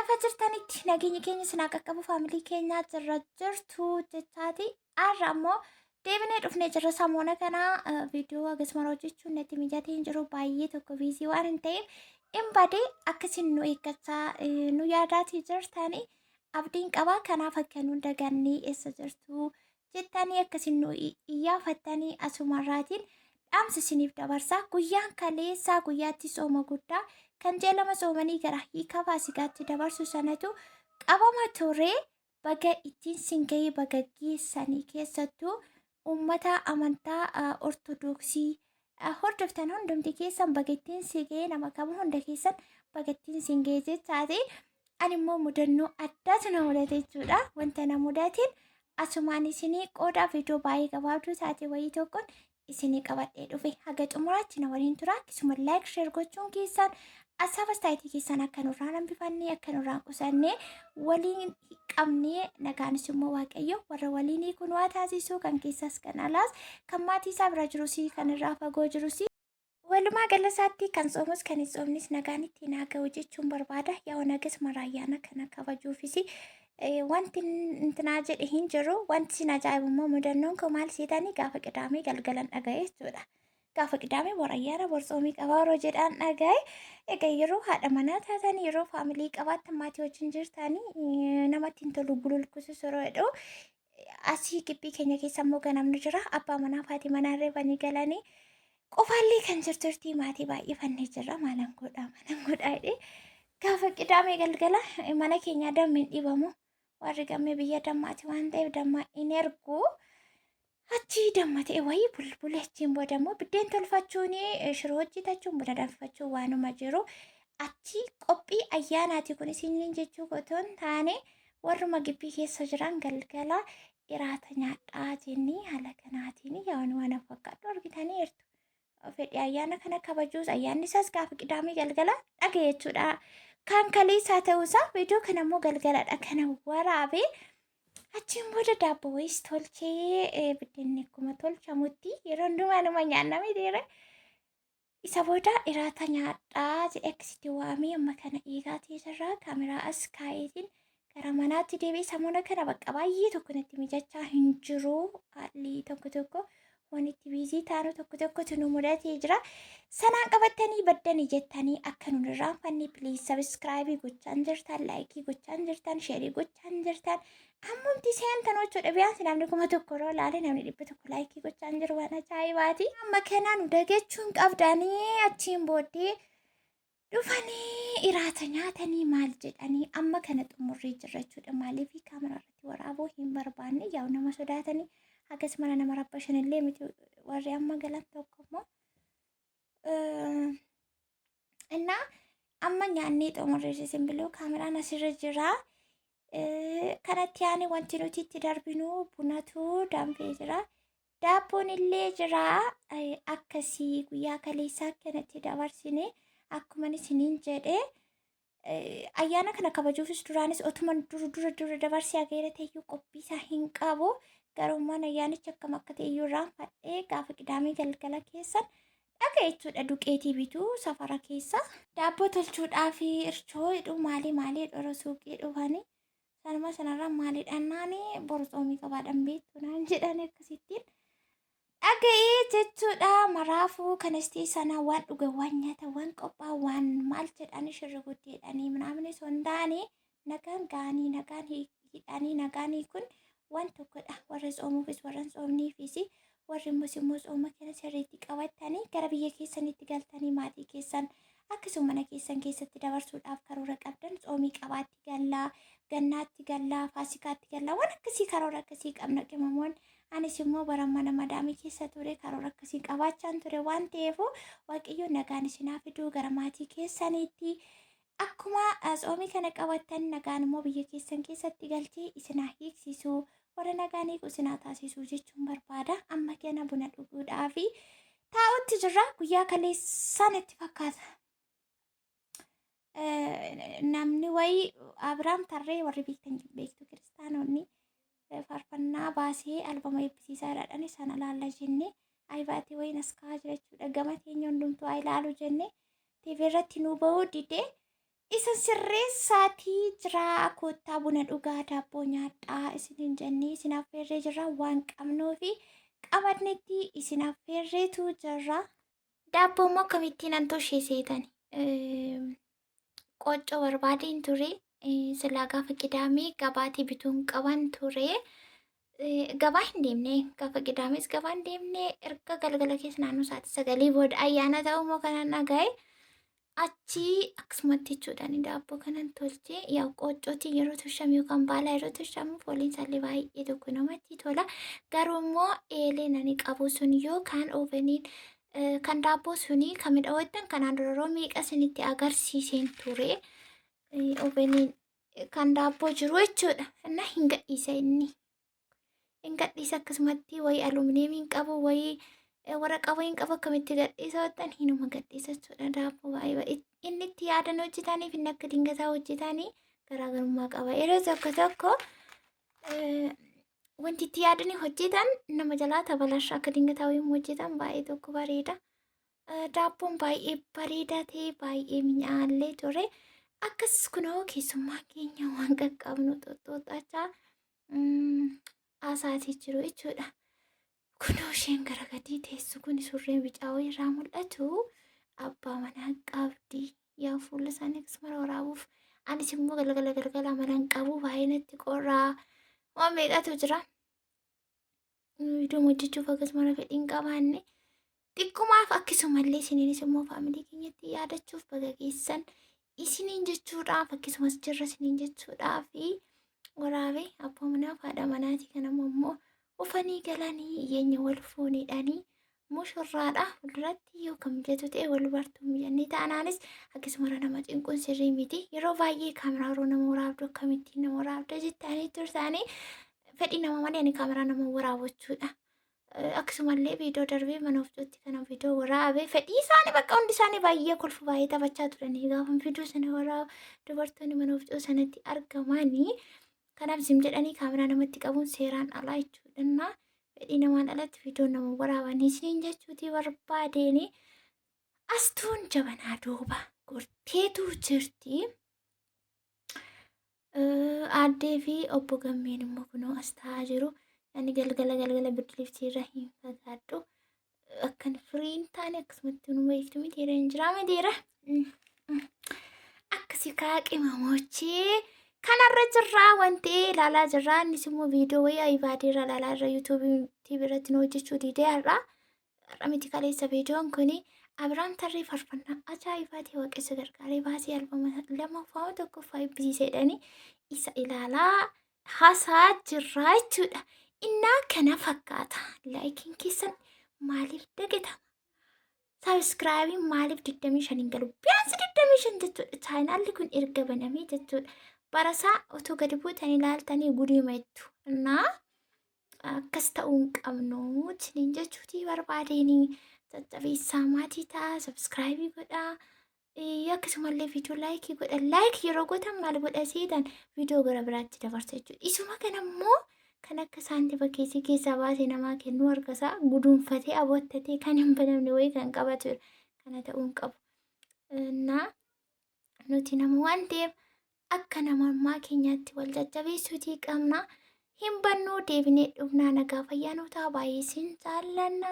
Lafa jirtanitti nageenyi keenya sinaa qaqqabu faamilii keenyaa jirra jirtu jechaati. Har'a ammoo deebinee dhufnee jirra. Samoona kana viidiyoo akkasuma hojjechuun natti mijatee hin jiru baay'ee tokko viizii waan hin ta'eef hin badee akkasiin nu eeggachaa nu yaadaatii jirtanii abdiin qabaa. Kanaaf akka nu dagannee eessa jirtu jettanii akkasiin nu iyyafattanii asumarraatiin dhaamsa isiniif dabarsaa. Guyyaan kaleessaa guyyaatti sooma guddaa kan jeelama soomanii gara hiika faasikaatti dabarsu sanatu qabama ture. Baga ittiin singahii baga geessanii keessattuu uummata amantaa ortodoksii hordoftan hundumti keessan baga ittiin singahee nama qabu hunda keessan baga ittiin singahee jechaati. Ani immoo mudannoo addaatu na mudate jechuudha. Wanta na mudateen asumaan isinii qoodaa viidiyoo baay'ee gabaabduu taate wayii tokkoon isinii qabadhee dhufe. Haga xumuraatti na waliin tura. Akkasuma laayik sheer gochuun keessan asaba staayitii keessan akka nurraan hambifannee akka nurraan qusannee waliin qabnee nagaanis immoo waaqayyo warra waliinii kun waa taasisuu kan keessas kan alaas kan maatii isaa bira jirus kan irraa fagoo jirus walumaa galasaatti kan soomus kan hin soomnis nagaan ittiin haa ga'u jechuun barbaada. Yaa nagas maraayyaana kana kabajuufis wanti intinaa jedhe hin jiru. Wanti sin ajaa'ibu immoo mudannoon koo maal seetanii gaafa qidaamee galgalan dhaga'e jechuudha. Gaafa qidaamee warayyaana borsoomii qabaa yeroo jedhaan dhaga'e. Egaa yeroo haadha manaa taatanii yeroo faamilii qabaattan maatii wajjin jirtanii namatti hin tolu bululkusus yeroo jedhu asii gibbii keenya keessa immoo ganamni jira. Abbaa manaa fi haati manaa reebanii galanii qofaallee kan jirturtii maatii baay'ifannee jirra. Maalan godhaa jedhee gaafa qidaamee galgala mana keenya dammi hin dhibamu. Warri gammee biyya dammaati waan ta'eef dammaa hin ergu. Achi damma ta'e wayii bulbula achiin booda immoo biddeen tolfachuun shiroo hojjetachuun buna danfifachuun waanuma jiru. Achi qophii ayyaanaati kun isin jechuu qotoon taane warruma gibbii keessa jiran galgala iraata nyaadhaa jennee haala kanaatiin yaa'u waan fakkaatu argitanii jirtu. Fedhii ayyaana kana kabajuus ayyaanni isaas gaafa qidaamee galgala dhaga jechuudha. Kan kaleessaa ta'uusaa viidiyoo kana immoo galgaladha kana waraabee. Achiin booda daabboo wayis tolchee biddeenni akkuma tolchamutti yeroo hundumaa nama nyaanname deera. Isa booda iraata nyaadhaa jedhee akkasitti waamee amma kana eegaatii jirraa kaameraa as kaa'eetiin gara manaatti deebi'ee samoona kana bakka baay'ee tokko natti mijachaa hin jiru. Haalli tokko waan itti biizii taanu tokkotu nu mudatee jira. Sanaan qabattanii baddanii jettanii akka nun irraanfanne piliis sabiskiraayibii gochaan jirtan, laayikii gochaan jirtan, sheerii gochaan jirtan. Ammumti seentan jechuudha. Biyyaansi namni 1,000 yeroo ilaale namni 100 laayikii gochaan jiru waan ajaa'ibaati. Amma kanaa nu dagachuun qabdanii achiin booddee dhufanii iraata nyaatanii maal jedhanii amma kana xumurrii jirra jechuudha. Maaliif kaameraa irratti waraabuu hin barbaanne yaa'u nama sodaatanii hagas mana nama rabbashanillee miti warri amma galan tokko immoo innaa amma nyaannee xumurrii simbiloo kaameraan asirra jira. Kanatti yaane wanti nuti itti darbinu bunatu danfee jira. Daabboon illee jira. Akkasii guyyaa kaleessaa kanatti dabarsine akkuma isiniin jedhe ayyaana kana kabajuufis duraanis otuma dura dabarsee ageera ta'eyyuu qophiisaa hin qabu. Garummaan ayyaanicha akkam akka ta'eyyuu irraanfadhee gaafa qidaamee galgala keessan dhaga jechuudha. Duqeetii bituu safara keessa daabboo tolchuudhaaf irchoo hidhuu maalii dhora suuqii dhufanii sanuma sanarraa maalidhannaanii borsoomii qabaadhan beektu naan jedhan akkasittiin dhaga'ee jechuudha. Maraafuu kanasti sana waan dhuga waan nyaata waan qophaa waan maal jedhanii shirri guddeedhanii manaamni sondaanii nagaan gaanii nagaan hidhanii nagaanii kun waan tokkodha. Warra soomuufis warra soomniifis warri immoo sooma kana sirriitti qabatanii gara biyya keessanitti galtanii maatii keessan akkasuma mana keessan keessatti dabarsuudhaaf karoora qabdan soomii qabaatti gallaa gannaatti gallaa faasikaatti gallaa waan akkasii karoora akkasii qabna qimamoon. Anis immoo bara mana madaamii keessa ture karoora akkasii qabaachaan ture waan ta'eef waaqayyo nagaan isinaa fiduu gara maatii keessaniitti akkuma soomii kana qabattan nagaan immoo biyya keessan keessatti galchee isinaa hiiksisuu warra nagaan eegu isinaa taasisuu jechuun barbaada. Amma kana buna dhuguudhaaf taa'utti jirra. Guyyaa kaleessaan itti fakkaata. Namni wayii Abiraam Tarree warri beektu kiristaanonni faarfannaa baasee albama eebbisiisaa jedhani sana laalla jennee ayibaatii wayiin askaa jira jechuudha. Gama teenya hundumtuu ilaalu jennee TV irratti nu bahuu didee Isa sirreessaatii jira kottaa buna dhugaa daabboo nyaadhaa isiniin jennee isin affeerree jirra waan qabnuu fi qabannetti isin affeerreetu jirra. Daabboo immoo akkamittiin an toshee seetan qoccoo barbaadeen ture silaa gaafa qidaamee gabaatii bituun qaban ture. Gabaa hin deemne gaafa qidaames gabaa hin deemne erga galgala keessa naannoo sa'aatii sagalii booda ayyaana ta'uu immoo kanan dhagaye achi akkasumatti jechuudhaan daabboo kanan tolchee yaa qoccootiin yeroo toshamu yookaan baalaa yeroo toshamu fooliin isaallee baay'ee tokko namatti tola. Garuu immoo eeleen ani qabu sun yookaan ooveniin kan daabboo suni kan midhaawwatan kanaan dura meeqa isinitti agarsiiseen ture ooveniin kan daabboo jiru jechuudha. Inna hin gadhiisa inni. Hin gadhiisa akkasumatti wayii alumineemiin qabu wayii waraqaa wayiin qabu akkamitti gadhiisa wattan hinuma gadhiisa jechuudha daabboo baay'ee inni itti yaadan hojjetaniif inni akka dingataa hojjetanii garaagarummaa qaba. Yeroo tokko tokko wanti itti yaadanii hojjetan nama jalaa tabalasha akka dingataa wayii hojjetan baay'ee tokko bareeda. Daabboon baay'ee bareedaa ta'e baay'ee mi'aallee ture. Akkas kunoo keessummaa keenya waan qaqqabnu xoxxooxachaa asaatii jiru jechuudha. Kunoo isheen gara gadii teessu kun surreen bicaa irraa mul'atu abbaa manaa qabdi. Yaa fuula isaanii akkasuma waraabuuf anis immoo galgala malan qabu baay'ee natti qorraa waan meeqatu jira. Viidiyoo hojjechuuf akkasuma fedhiin qabaanne xiqqummaaf akkasumallee isiniinis immoo faamilii keenyatti yaadachuuf baga geessan isiniin jechuudhaaf akkasumas jirra isiniin jechuudhaaf waraabee abbaa manaa fi haadha manaatii kanammoo immoo ufanii galanii iyyeenya wal fuunidhanii mushurraadha fuulduratti yoo kam jettu ta'e wal bartuu jennee ta'anaanis akkasuma nama cinquun sirrii miti. Yeroo baay'ee kaameraaroo nama waraabdu akkamittiin nama waraabda jettanii turtaanii fedhii nama malee ani kaameraa nama waraabachuudha. Akkasumallee viidiyoo darbee mana ofiitti kana viidiyoo waraabee fedhii isaanii bakka hundi isaanii baay'ee kolfu baay'ee taphachaa turanii gaafa viidiyoo sana waraabu dubartoonni mana ofiitti sanatti argamanii kanaaf zim jedhanii kaameraa namatti qabuun seeraan alaa jechuudha. Fedhii namaan alatti viidiyoo nama waraabanii isiniin jechuutii barbaadeeni astuun jabanaa duuba gorteetu jirti. Aaddee fi obbo Gammeen immoo kunoo as taa'aa jiru. Ani galgala birdiliftii irra hin fagaadhu. Akkan firii hin taane akkasumatti nu beektu miti irra hin jiraa mitiira. Akkasii qaaqimamochee kanarra jirraa wanti ilaalaa jirraa. Innis immoo viidiyoo wayii ibaadee irra ilaalaa irra yuutuubii irratti nu hojjechuu didee har'a miti kaleessa viidiyoon kuni Abiraam Tarree Faarfannaa ajaa'ibaati waaqessa gargaaree baasee albama lamaffaa tokkoffaa eebbisiisedhani isa ilaalaa haasaa jirraa jechuudha. Innaa kana fakkaata. Laayikiin keessan maaliif dagatama? Sabiskiraabiin maaliif 25 hin galu? Biyaansi 25 jechuudha. Chaayinaalli kun erga banamee jechuudha. Barasaa otoo gadi buutanii ilaaltanii gudiima jettu. Innaa akkas ta'uu hin qabnu isiniin jechuutii barbaadeenii caccabsiisaa maatii ta'a sabiskiraabii godhaa. Akkasumallee viidiyoo laayikii godha. Laayikii yeroo gootan maal godha seetan viidiyoo gara biraatti dabarsa jechuudha. Isuma kanammoo kan akka saantiba keessaa baasee namaa kennu harkasaa guduunfatee aboottatee kan hin banamne wayii kan qabatudha. Kana ta'uu hin qabu. Nuti nama waan ta'eef akka namummaa keenyaatti wal jajjabeessuutii qabna. Hin bannuu deebinee dhufnaa nagaa fayyaa nu ta'a baay'ee sin jaallanna.